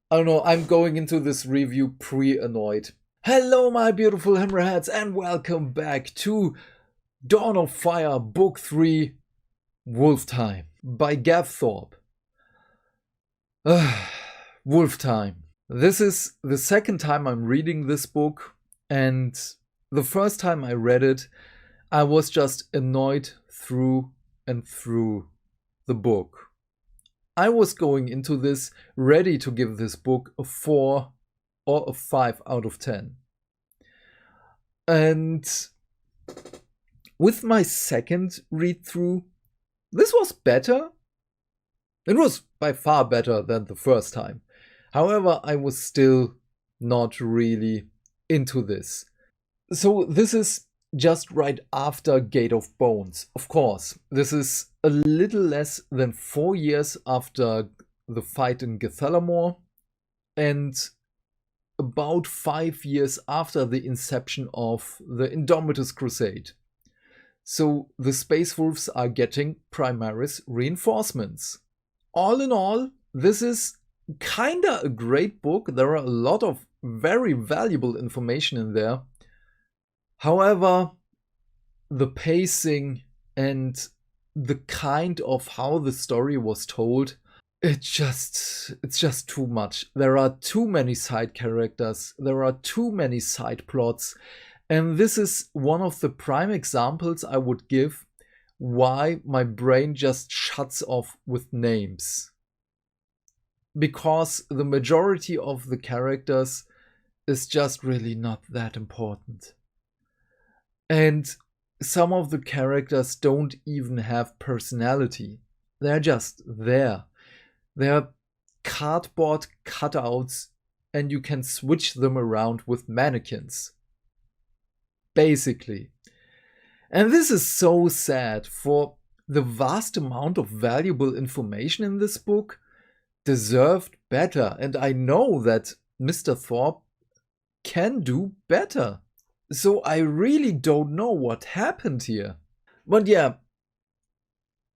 I don't know, I'm going into this review pre-annoyed. Hello my beautiful hammerheads and welcome back to Dawn of Fire Book 3 Wolftime by Gav Thorpe. Wolftime. This is the second time I'm reading this book, and the first time I read it I was just annoyed through and through the book. I was going into this ready to give this book a 4 or a 5 out of 10. And with my second read through, this was better. It was by far better than the first time. However, I was still not really into this. So this is just right after Gate of Bones. Of course, this is a little less than 4 years after the fight in Beardhammer and about 5 years after the inception of the Indomitus Crusade. So the Space Wolves are getting Primaris reinforcements. All in all, this is kinda a great book. There are a lot of very valuable information in there. However, the pacing and the kind of how the story was told, it's just too much. There are too many side characters, there are too many side plots, and this is one of the prime examples I would give why my brain just shuts off with names. Because the majority of the characters is just really not that important. And some of the characters don't even have personality. They're just there. They're cardboard cutouts and you can switch them around with mannequins. Basically. And this is so sad, for the vast amount of valuable information in this book deserved better. And I know that Mr. Thorpe can do better. So I really don't know what happened here. But yeah,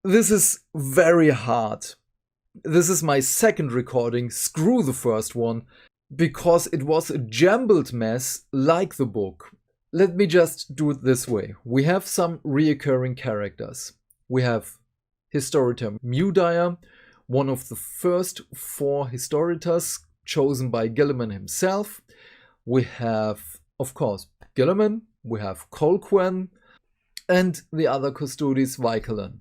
this is very hard. This is my second recording, screw the first one, because it was a jumbled mess like the book. Let me just do it this way. We have some reoccurring characters. We have Historitor Mewdire, one of the first 4 Historitors chosen by Gilliman himself. We have, of course, Gilliman, we have Colquhoun, and the other Custodes Vicalen,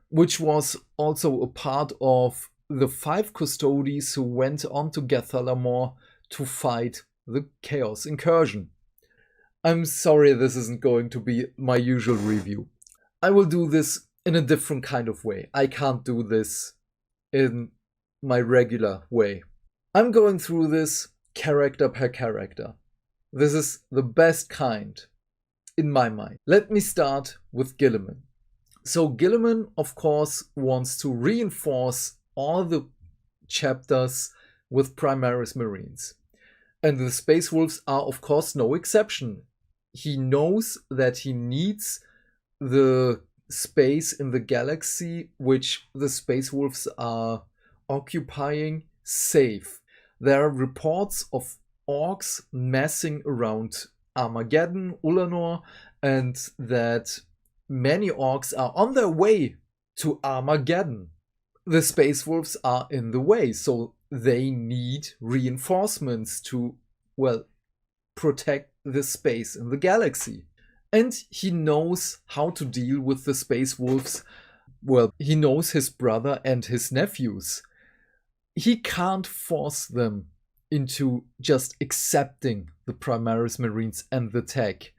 which was also a part of the 5 Custodes who went on to Beardhammer to fight the Chaos Incursion. I'm sorry this isn't going to be my usual review. I will do this in a different kind of way. I can't do this in my regular way. I'm going through this character per character. This is the best kind, in my mind. Let me start with Gilliman. So Gilliman, of course, wants to reinforce all the chapters with Primaris Marines. And the Space Wolves are, of course, no exception. He knows that he needs the space in the galaxy which the Space Wolves are occupying safe. There are reports of orcs massing around Armageddon, Ulanor, and that many orcs are on their way to Armageddon. The Space Wolves are in the way, so they need reinforcements to, well, protect the space in the galaxy. And he knows how to deal with the Space Wolves. Well, he knows his brother and his nephews. He can't force them into just accepting the Primaris Marines and the tech.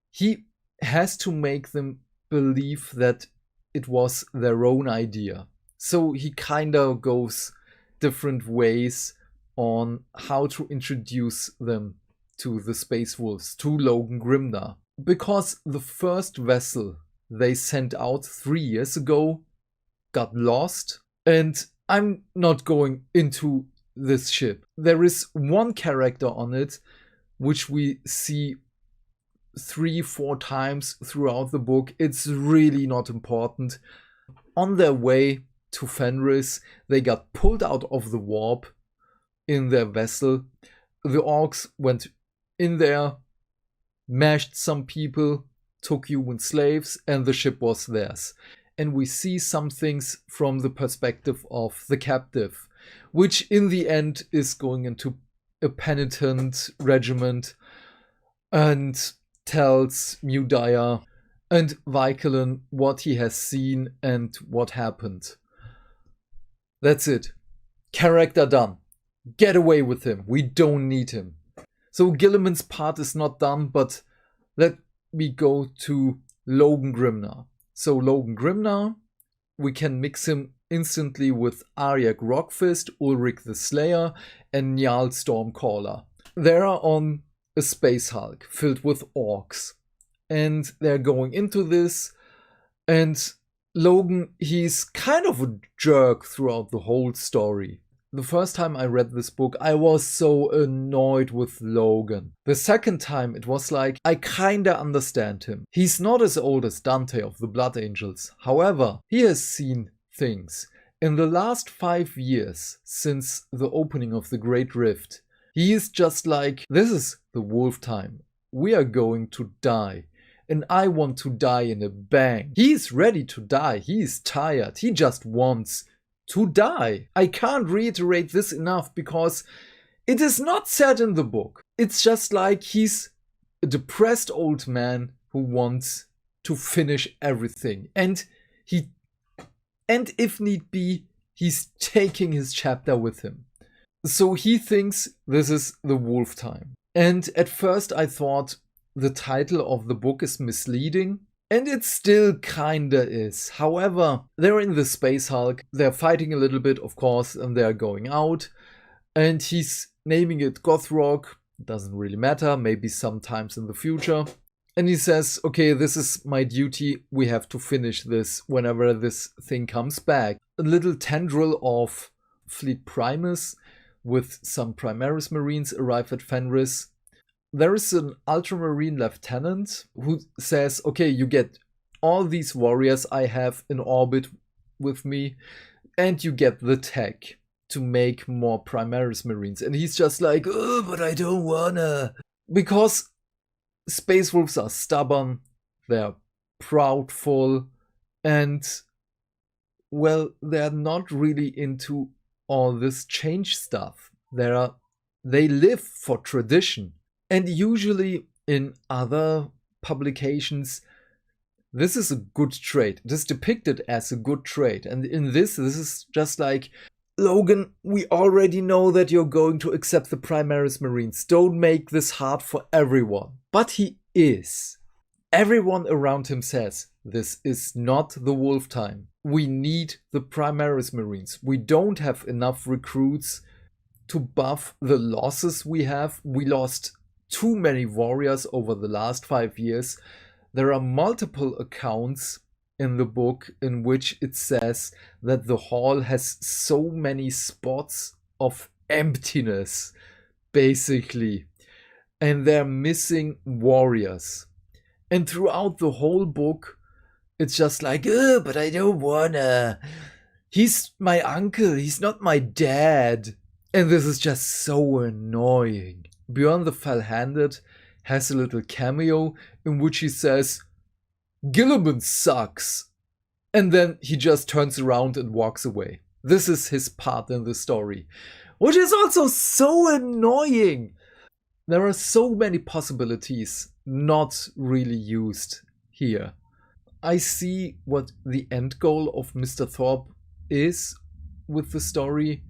He has to make them believe that it was their own idea. So he kinda goes different ways on how to introduce them to the Space Wolves, to Logan Grimnar. Because the first vessel they sent out 3 years ago got lost, and I'm not going into this ship. There is one character on it which we see 3-4 times throughout the book. It's really not important. On their way to Fenris, they got pulled out of the warp in their vessel. The orcs went in there, mashed some people, took human slaves, and the ship was theirs. And we see some things from the perspective of the captive, which in the end is going into a penitent regiment and tells Mudaya and Vicalon what he has seen and what happened. That's it. Character done. Get away with him. We don't need him. So Gilliman's part is not done, but let me go to Logan Grimnar. So Logan Grimnar, we can mix him instantly with Ariak Rockfist, Ulrich the Slayer, and Njal Stormcaller. They are on a space hulk filled with orcs. And they're going into this, and Logan, he's kind of a jerk throughout the whole story. The first time I read this book, I was so annoyed with Logan. The second time, it was like, I kinda understand him. He's not as old as Dante of the Blood Angels. However, he has seen things. In the last 5 years, since the opening of the Great Rift, he is just like, this is the Wolftime. We are going to die. And I want to die in a bang. He's ready to die. He is tired. He just wants to die. I can't reiterate this enough because it is not said in the book. It's just like he's a depressed old man who wants to finish everything. And if need be, he's taking his chapter with him. So he thinks this is the Wolftime. And at first I thought the title of the book is misleading. And it still kinda is. However, they're in the Space Hulk, they're fighting a little bit, of course, and they're going out. And he's naming it Gothrock, doesn't really matter, maybe sometimes in the future. And he says, okay, this is my duty, we have to finish this whenever this thing comes back. A little tendril of Fleet Primus with some Primaris Marines arrive at Fenris. There is an Ultramarine lieutenant who says, okay, you get all these warriors I have in orbit with me, and you get the tech to make more Primaris Marines. And he's just like, oh, but I don't wanna. Because Space Wolves are stubborn, they're proudful, and, well, they're not really into all this change stuff. They live for tradition. And usually in other publications, this is a good trait. It is depicted as a good trait. And in this is just like, Logan, we already know that you're going to accept the Primaris Marines. Don't make this hard for everyone. But he is. Everyone around him says, this is not the Wolftime. We need the Primaris Marines. We don't have enough recruits to buff the losses we have. We lost too many warriors over the last 5 years. There are multiple accounts in the book in which it says that the hall has so many spots of emptiness, basically. And they're missing warriors. And throughout the whole book, it's just like, oh, but I don't wanna. He's my uncle, he's not my dad. And this is just so annoying. Bjorn the Fell-Handed has a little cameo in which he says, Gilliman sucks. And then he just turns around and walks away. This is his part in the story. Which is also so annoying. There are so many possibilities not really used here. I see what the end goal of Mr. Thorpe is with the story.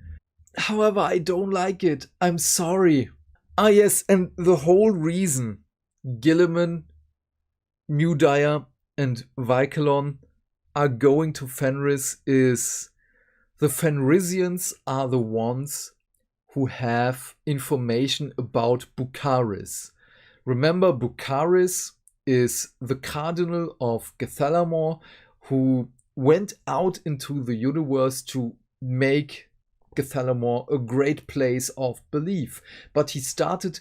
However, I don't like it. I'm sorry. Ah yes, and the whole reason Gilliman, Mudaya, and Vicalon are going to Fenris is the Fenrisians are the ones who have information about Bucaris. Remember, Bucaris is the cardinal of Gethalamor who went out into the universe to make Gethalamor a great place of belief. But he started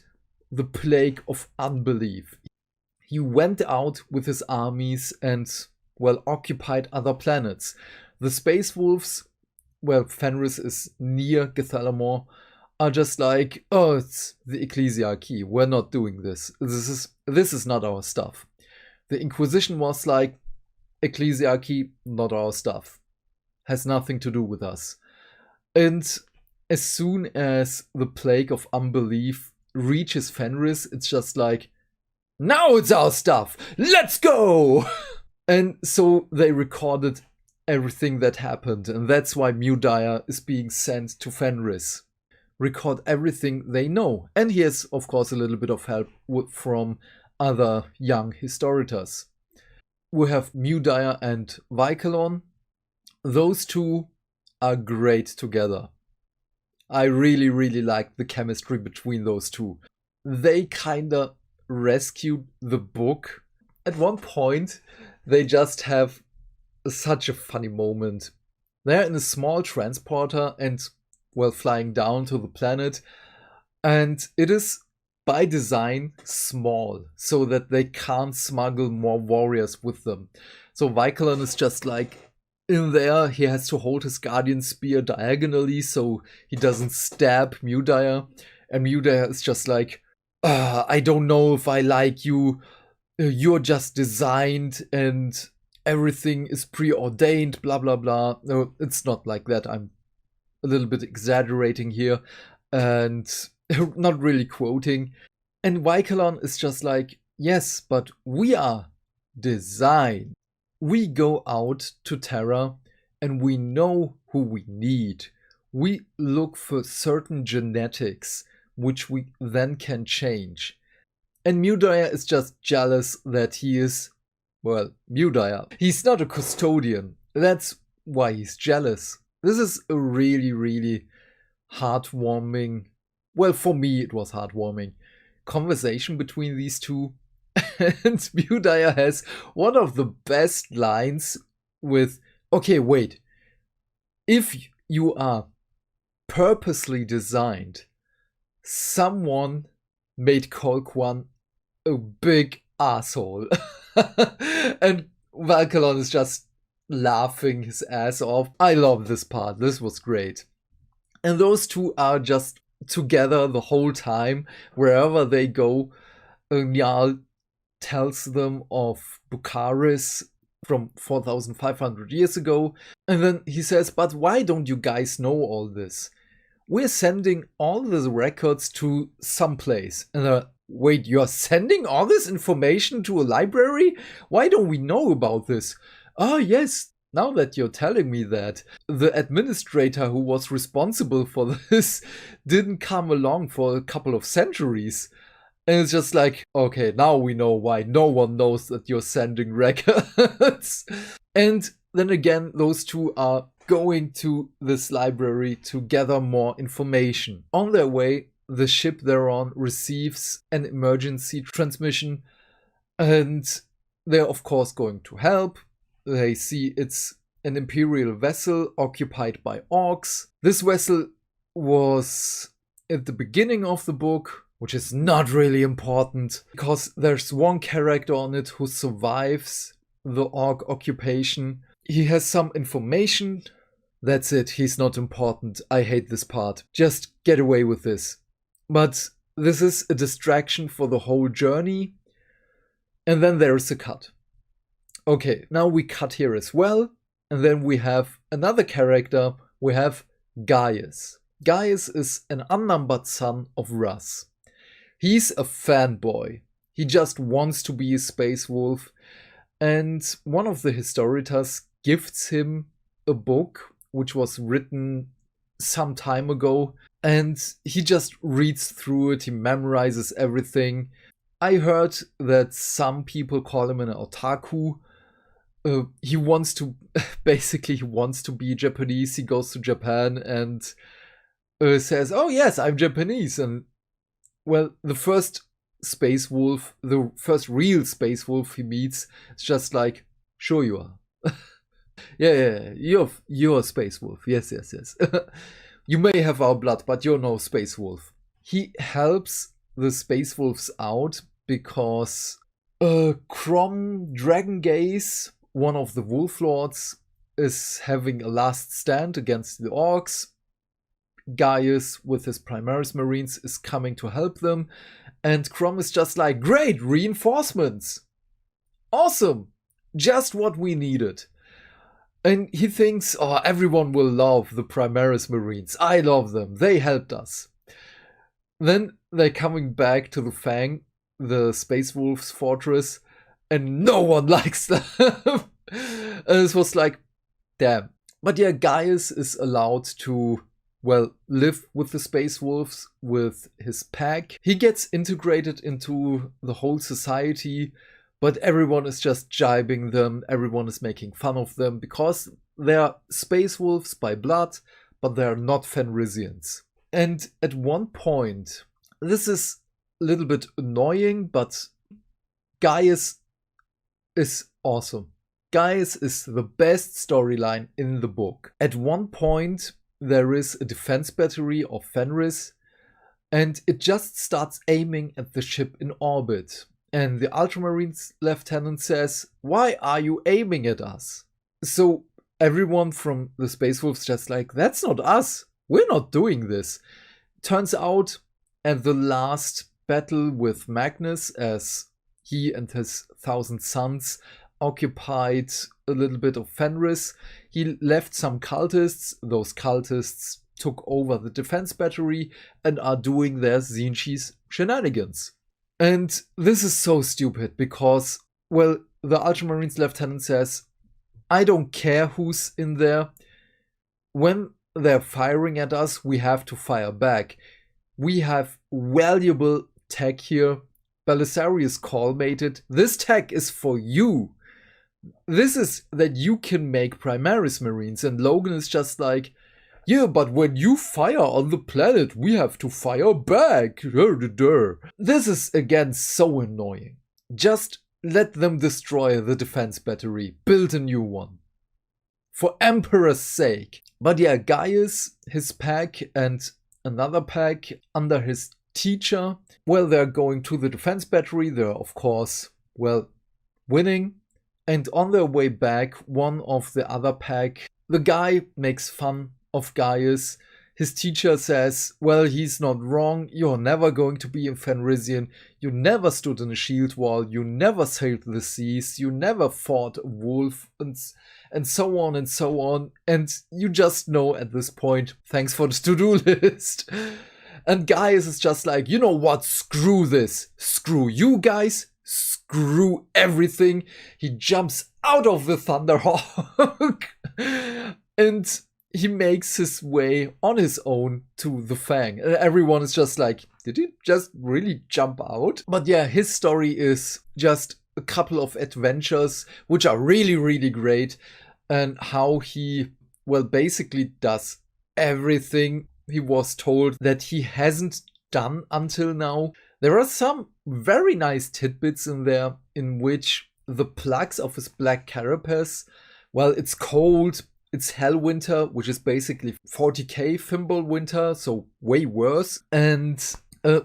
the plague of unbelief. He went out with his armies and, well, occupied other planets. The Space Wolves, well, Fenris is near Gethalamor, are just like, oh, it's the ecclesiarchy, we're not doing this. This is not our stuff. The Inquisition was like, ecclesiarchy, not our stuff. Has nothing to do with us. And as soon as the plague of unbelief reaches Fenris, it's just like, now it's our stuff, let's go! And so they recorded everything that happened, and that's why Mudire is being sent to Fenris. Record everything they know. And he has, of course, a little bit of help from other young historians. We have Mudire and Vaikalon. Those two are great together. I really, really like the chemistry between those two. They kinda rescued the book. At one point, they just have such a funny moment. They're in a small transporter and, well, flying down to the planet. And it is, by design, small, so that they can't smuggle more warriors with them. So Vaikalon is just like, in there, he has to hold his guardian spear diagonally so he doesn't stab Mudire. And Mudire is just like, I don't know if I like you. You're just designed and everything is preordained, blah, blah, blah. No, it's not like that. I'm a little bit exaggerating here and not really quoting. And Vaikalon is just like, yes, but we are designed. We go out to Terra and we know who we need. We look for certain genetics which we then can change. And Mudire is just jealous that he is, well, Mudire. He's not a custodian. That's why he's jealous. This is a really, really heartwarming, well, for me it was heartwarming, conversation between these two. And Mudire has one of the best lines with, okay, wait. If you are purposely designed, someone made Colquhoun a big asshole. And Vaikalon is just laughing his ass off. I love this part. This was great. And those two are just together the whole time. Wherever they go, Njal tells them of Bukharis from 4,500 years ago. And then he says, but why don't you guys know all this? We're sending all the records to some place. And wait, you're sending all this information to a library? Why don't we know about this? Oh, yes. Now that you're telling me that, the administrator who was responsible for this didn't come along for a couple of centuries. And it's just like, okay, now we know why no one knows that you're sending records. And then again, those two are going to this library to gather more information. On their way, the ship they're on receives an emergency transmission. And they're of course going to help. They see it's an Imperial vessel occupied by orcs. This vessel was at the beginning of the book, which is not really important, because there's one character on it who survives the orc occupation. He has some information. That's it, he's not important. I hate this part. Just get away with this. But this is a distraction for the whole journey. And then there's a cut. Okay, now we cut here as well. And then we have another character. We have Gaius. Gaius is an unnumbered son of Russ. He's a fanboy. He just wants to be a space wolf. And one of the historians gifts him a book which was written some time ago. And he just reads through it. He memorizes everything. I heard that some people call him an otaku. He wants to, basically he wants to be Japanese. He goes to Japan and says, oh yes, I'm Japanese. And well, the first space wolf, the first real space wolf he meets, is just like, sure you are. yeah, you're a space wolf. Yes. You may have our blood, but you're no space wolf. He helps the space wolves out because Crom Dragongaze, one of the wolf lords, is having a last stand against the orcs. Gaius with his Primaris Marines is coming to help them, and Crom is just like, great, reinforcements! Awesome! Just what we needed. And he thinks, oh, everyone will love the Primaris Marines. I love them. They helped us. Then they're coming back to the Fang, the Space Wolves fortress, and no one likes them. And this was like, damn. But yeah, Gaius is allowed to, well, live with the Space Wolves, with his pack. He gets integrated into the whole society, but everyone is just jibing them, everyone is making fun of them, because they're Space Wolves by blood, but they're not Fenrisians. And at one point, this is a little bit annoying, but Gaius is awesome. Gaius is the best storyline in the book. At one point, there is a defense battery of Fenris, and it just starts aiming at the ship in orbit. And the Ultramarines lieutenant says, why are you aiming at us? So everyone from the Space Wolves just like, that's not us. We're not doing this. Turns out at the last battle with Magnus, as he and his 1,000 sons occupied a little bit of Fenris, he left some cultists. Those cultists took over the defense battery and are doing their Zinchi's shenanigans. And this is so stupid because, well, the Ultramarines lieutenant says, I don't care who's in there. When they're firing at us, we have to fire back. We have valuable tech here. Belisarius call-mated. This tech is for you. This is that you can make Primaris Marines. And Logan is just like, yeah, but when you fire on the planet, we have to fire back. This is, again, so annoying. Just let them destroy the defense battery. Build a new one. For Emperor's sake. But yeah, Gaius, his pack, and another pack under his teacher, well, they're going to the defense battery. They're, of course, well, winning. And on their way back, one of the other pack, the guy makes fun of Gaius. His teacher says, well, he's not wrong. You're never going to be a Fenrisian. You never stood in a shield wall. You never sailed the seas. You never fought a wolf, and so on and so on. And you just know at this point, thanks for the to-do list. And Gaius is just like, you know what? Screw this. Screw you guys. Screw everything. He jumps out of the Thunderhawk. And he makes his way on his own to the Fang. And everyone is just like, did he just really jump out? But yeah, his story is just a couple of adventures, which are really, really great. And how he, well, basically does everything he was told that he hasn't done until now. There are some very nice tidbits in there in which the plugs of his black carapace, well, it's cold. It's Hell Winter, which is basically 40k Fimbul Winter, so way worse. And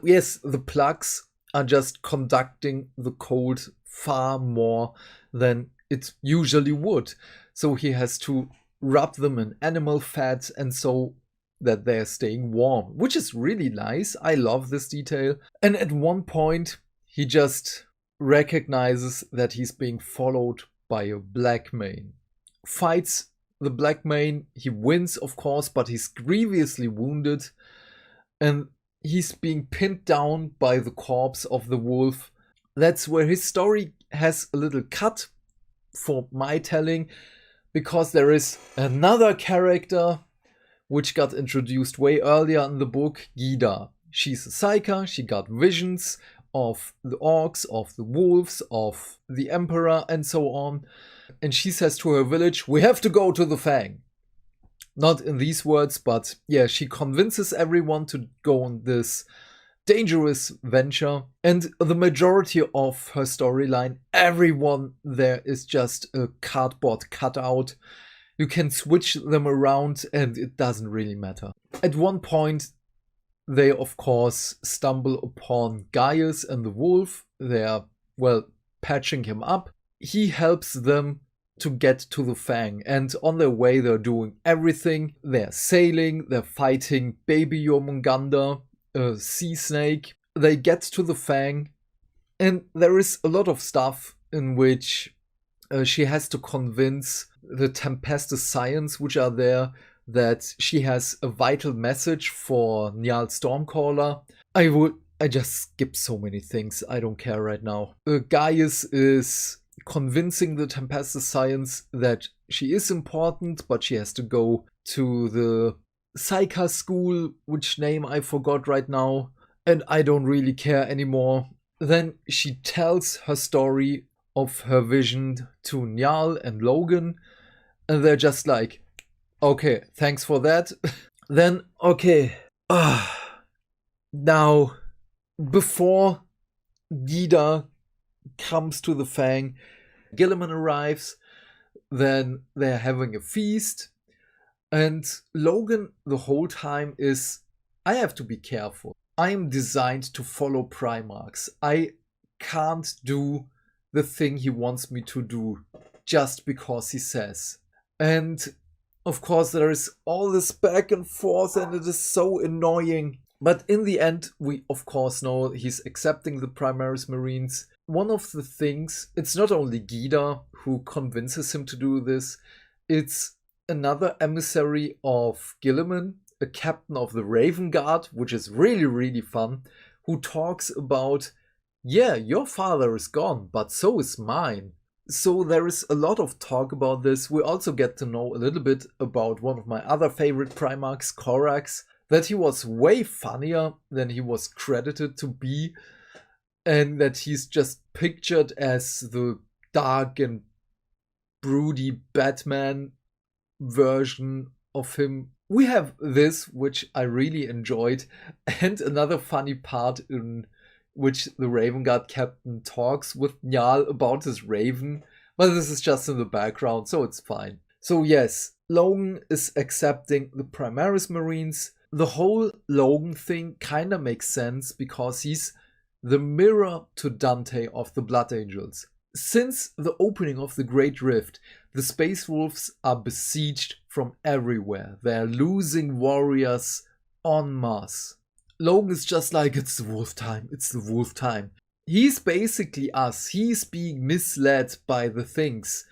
yes, the plugs are just conducting the cold far more than it usually would. So he has to rub them in animal fat and so that they're staying warm, which is really nice. I love this detail. And at one point, he just recognizes that he's being followed by a black mane. Fights the black mane, he wins, of course, but he's grievously wounded. And he's being pinned down by the corpse of the wolf. That's where his story has a little cut for my telling, because there is another character which got introduced way earlier in the book, Gida. She's a psyker, she got visions of the orcs, of the wolves, of the emperor, and so on. And she says to her village, we have to go to the Fang. Not in these words, but yeah, she convinces everyone to go on this dangerous venture. And the majority of her storyline, everyone there is just a cardboard cutout. You can switch them around and it doesn't really matter. At one point, they of course stumble upon Gaius and the wolf. They're, well, patching him up. He helps them to get to the Fang. And on their way, they're doing everything. They're sailing, they're fighting Baby Jormungandr, a sea snake. They get to the Fang, and there is a lot of stuff in which she has to convince the Tempestus Science, which are there, that she has a vital message for Njal Stormcaller. I just skip so many things. I don't care right now. Gaius is convincing the Tempestus Science that she is important, but she has to go to the Psycha school, which name I forgot right now, and I don't really care anymore. Then she tells her story of her vision to Njal and Logan, and they're just like, okay, thanks for that. Then, okay, now, before Gyda comes to the Fang, Guilliman arrives, then they're having a feast, and Logan the whole time is, I have to be careful. I am designed to follow Primarchs. I can't do the thing he wants me to do just because he says. And of course there is all this back and forth, and it is so annoying. But in the end, we of course know he's accepting the Primaris Marines. One of the things, it's not only Gyda who convinces him to do this, it's another emissary of Guilliman, a captain of the Raven Guard, which is really, really fun, who talks about, yeah, your father is gone, but so is mine. So there is a lot of talk about this. We also get to know a little bit about one of my other favorite Primarchs, Corax, that he was way funnier than he was credited to be, and that he's just pictured as the dark and broody Batman version of him. We have this, which I really enjoyed, and another funny part in which the Raven Guard captain talks with Njal about his raven, but this is just in the background, so it's fine. So yes, Logan is accepting the Primaris Marines. The whole Logan thing kinda makes sense because he's the mirror to Dante of the Blood Angels. Since the opening of the Great Rift, the Space Wolves are besieged from everywhere. They're losing warriors en masse. Logan is just like, it's the wolf time, it's the wolf time. He's basically us. He's being misled by the things.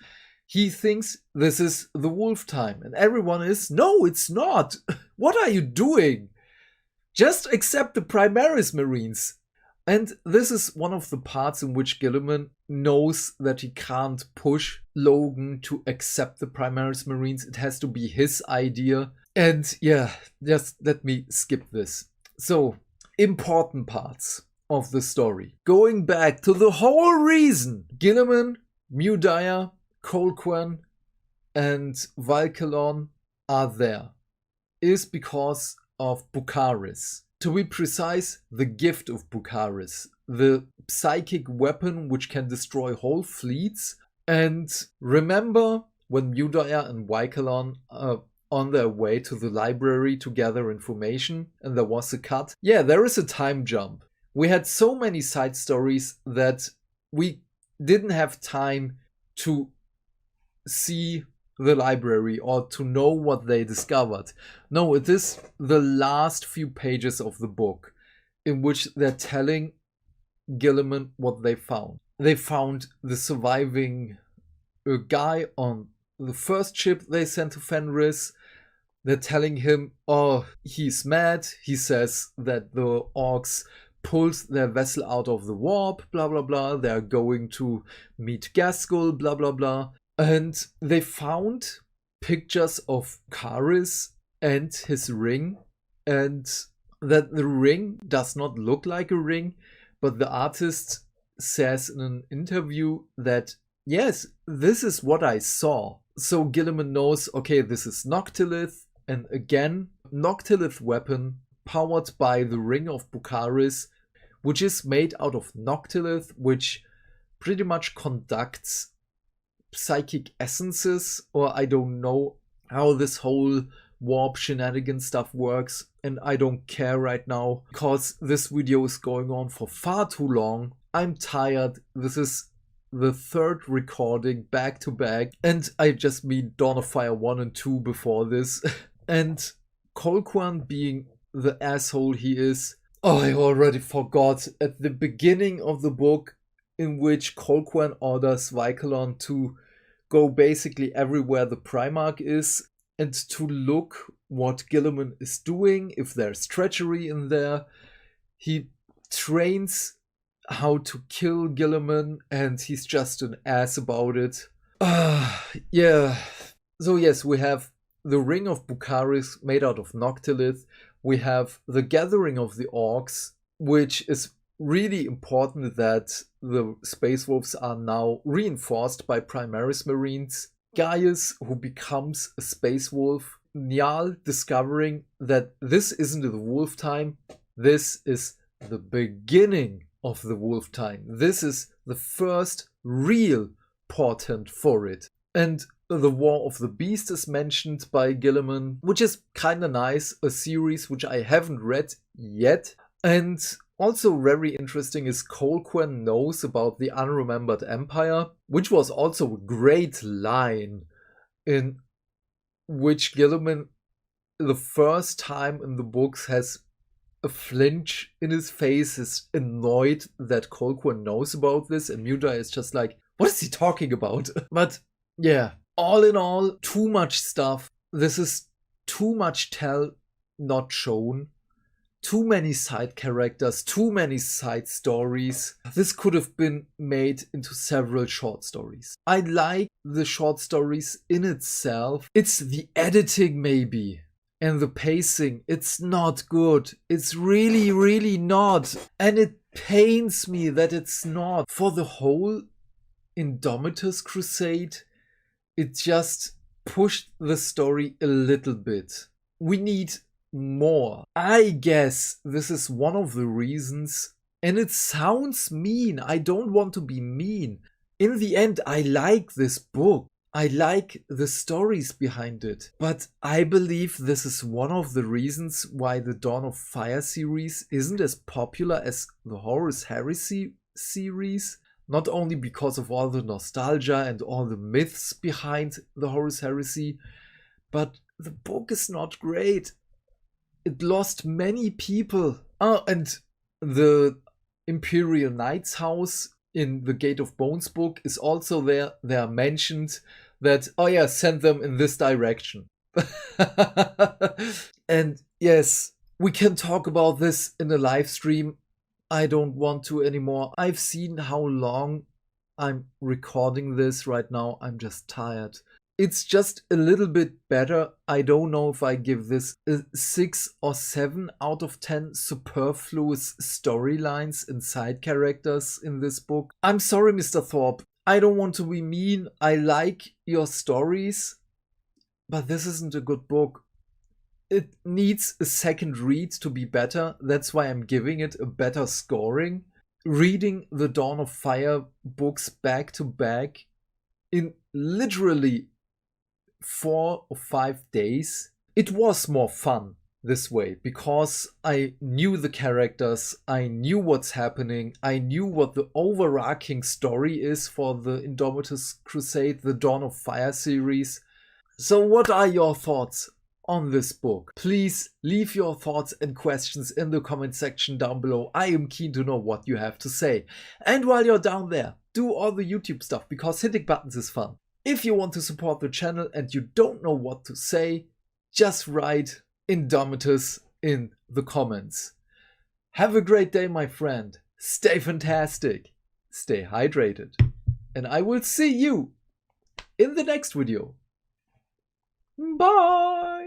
He thinks this is the wolf time, and everyone is, no, it's not. What are you doing? Just accept the Primaris Marines. And this is one of the parts in which Guilliman knows that he can't push Logan to accept the Primaris Marines. It has to be his idea. And yeah, just let me skip this. So, important parts of the story. Going back to the whole reason Guilliman, Mudaya, Colquhoun, and Valkalon are there is because of Bucaris. To be precise, the gift of Bucaris, the psychic weapon which can destroy whole fleets. And remember when Mudaya and Valkalon are on their way to the library to gather information and there was a cut? Yeah, there is a time jump. We had so many side stories that we didn't have time to see the library or to know what they discovered. No, it is the last few pages of the book in which they're telling Guilliman what they found. They found the surviving guy on the first ship they sent to Fenris. They're telling him, oh, he's mad. He says that the orcs pulled their vessel out of the warp, blah, blah, blah. They're going to meet Gaskell, blah, blah, blah. And they found pictures of Karis and his ring, and that the ring does not look like a ring, but the artist says in an interview that, yes, this is what I saw. So Guilliman knows, okay, this is Noctilith, and again, Noctilith weapon powered by the ring of Bucaris, which is made out of Noctilith, which pretty much conducts psychic essences, or I don't know how this whole warp shenanigan stuff works, and I don't care right now because this video is going on for far too long. I'm tired. This is the third recording back to back, and I just mean Dawn of Fire 1 and 2 before this, and Colquhoun being the asshole he is. Oh, I already forgot at the beginning of the book, in which Colquhoun orders Vicalon to go basically everywhere the Primarch is and to look what Guilliman is doing, if there's treachery in there. He trains how to kill Guilliman, and he's just an ass about it. Yeah. So yes, we have the Ring of Bucaris made out of Noctilith. We have the Gathering of the Orcs, which is really important that the Space Wolves are now reinforced by Primaris Marines. Gaius, who becomes a Space Wolf. Njal discovering that this isn't the Wolftime, this is the beginning of the Wolftime. This is the first real portent for it. And the War of the Beast is mentioned by Guilliman, which is kinda nice, a series which I haven't read yet. And also very interesting is Colquhoun knows about the Unremembered Empire, which was also a great line in which Guilliman, the first time in the books, has a flinch in his face, is annoyed that Colquhoun knows about this, and Muta is just like, what is he talking about? But yeah, all in all, too much stuff. This is too much tell, not shown. Too many side characters, too many side stories. This could have been made into several short stories. I like the short stories in itself. It's the editing maybe, and the pacing. It's not good. It's really, really not. And it pains me that it's not. For the whole Indomitus Crusade, it just pushed the story a little bit. We need more. I guess this is one of the reasons, and it sounds mean. I don't want to be mean. In the end, I like this book. I like the stories behind it. But I believe this is one of the reasons why the Dawn of Fire series isn't as popular as the Horus Heresy series. Not only because of all the nostalgia and all the myths behind the Horus Heresy, but the book is not great. It lost many people. Oh, and the Imperial Knights house in the Gate of Bones book is also there. They are mentioned that, oh yeah, send them in this direction. And yes, we can talk about this in a live stream. I don't want to anymore. I've seen how long I'm recording this right now. I'm just tired. It's just a little bit better. I don't know if I give this a 6 or 7 out of 10 superfluous storylines and side characters in this book. I'm sorry, Mr. Thorpe. I don't want to be mean. I like your stories, but this isn't a good book. It needs a second read to be better. That's why I'm giving it a better scoring. Reading the Dawn of Fire books back to back in literally 4 or 5 days, it was more fun this way because I knew the characters, I knew what's happening, I knew what the overarching story is for the Indomitus Crusade, the Dawn of Fire series. So what are your thoughts on this book? Please leave your thoughts and questions in the comment section down below. I am keen to know what you have to say. And while you're down there, do all the YouTube stuff because hitting buttons is fun. If you want to support the channel and you don't know what to say, just write Indomitus in the comments. Have a great day, my friend. Stay fantastic. Stay hydrated. And I will see you in the next video. Bye!